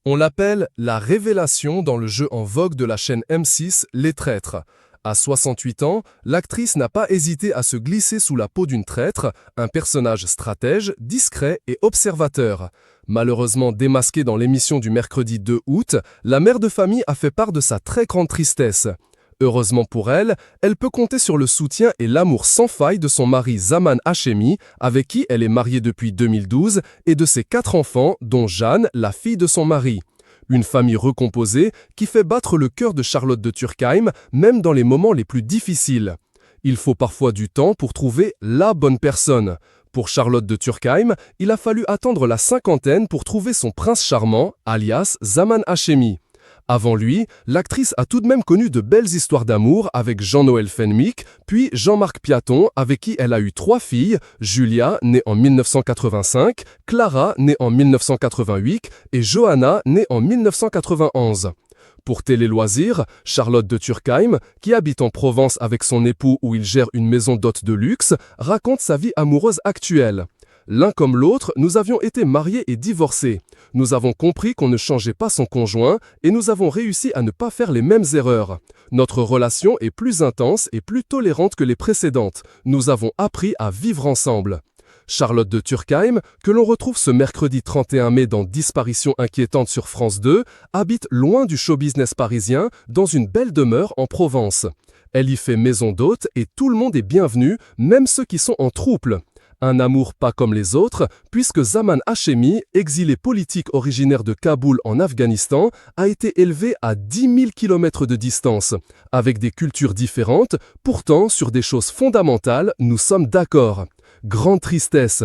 On l'appelle la révélation dans le jeu en vogue de la chaîne M6, Les Traîtres. À 68 ans, l'actrice n'a pas hésité à se glisser sous la peau d'une traître, un personnage stratège, discret et observateur. Malheureusement démasquée dans l'émission du mercredi 2 août, la mère de famille a fait part de sa très grande tristesse. Heureusement pour elle, elle peut compter sur le soutien et l'amour sans faille de son mari Zaman Hachemi, avec qui elle est mariée depuis 2012, et de ses 4 enfants, dont Jeanne, la fille de son mari. Une famille recomposée qui fait battre le cœur de Charlotte de Turckheim, même dans les moments les plus difficiles. Il faut parfois du temps pour trouver la bonne personne. Pour Charlotte de Turckheim, il a fallu attendre la cinquantaine pour trouver son prince charmant, alias Zaman Hachemi. Avant lui, l'actrice a tout de même connu de belles histoires d'amour avec Jean-Noël Fenwick, puis Jean-Marc Piaton, avec qui elle a eu 3 filles, Julia, née en 1985, Clara, née en 1988, et Johanna, née en 1991. Pour Télé Loisirs, Charlotte de Turckheim, qui habite en Provence avec son époux où il gère une maison d'hôtes de luxe, raconte sa vie amoureuse actuelle. L'un comme l'autre, nous avions été mariés et divorcés. Nous avons compris qu'on ne changeait pas son conjoint et nous avons réussi à ne pas faire les mêmes erreurs. Notre relation est plus intense et plus tolérante que les précédentes. Nous avons appris à vivre ensemble. Charlotte de Turckheim, que l'on retrouve ce mercredi 31 mai dans Disparition inquiétante sur France 2, habite loin du show-business parisien, dans une belle demeure en Provence. Elle y fait maison d'hôte et tout le monde est bienvenu, même ceux qui sont en trouble. Un amour pas comme les autres, puisque Zaman Hachemi, exilé politique originaire de Kaboul en Afghanistan, a été élevé à 10 000 km de distance. Avec des cultures différentes, pourtant sur des choses fondamentales, nous sommes d'accord. Grande tristesse.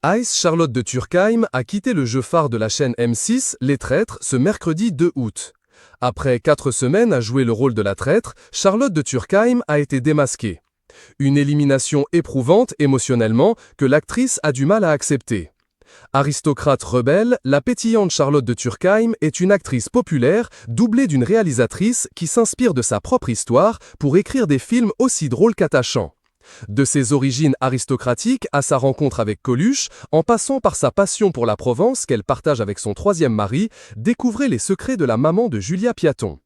Ice Charlotte de Turckheim a quitté le jeu phare de la chaîne M6, Les Traîtres, ce mercredi 2 août. Après 4 semaines à jouer le rôle de la traître, Charlotte de Turckheim a été démasquée. Une élimination éprouvante émotionnellement que l'actrice a du mal à accepter. Aristocrate rebelle, la pétillante Charlotte de Turckheim est une actrice populaire doublée d'une réalisatrice qui s'inspire de sa propre histoire pour écrire des films aussi drôles qu'attachants. De ses origines aristocratiques à sa rencontre avec Coluche, en passant par sa passion pour la Provence qu'elle partage avec son 3e mari, découvrez les secrets de la maman de Julia Piaton.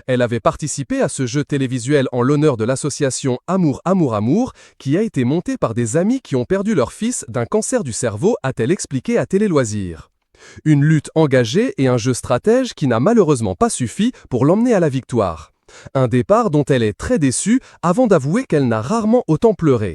Elle avait participé à ce jeu télévisuel en l'honneur de l'association Amour, Amour, Amour, qui a été montée par des amis qui ont perdu leur fils d'un cancer du cerveau, a-t-elle expliqué à Télé Loisirs. Une lutte engagée et un jeu stratège qui n'a malheureusement pas suffi pour l'emmener à la victoire. Un départ dont elle est très déçue avant d'avouer qu'elle n'a rarement autant pleuré.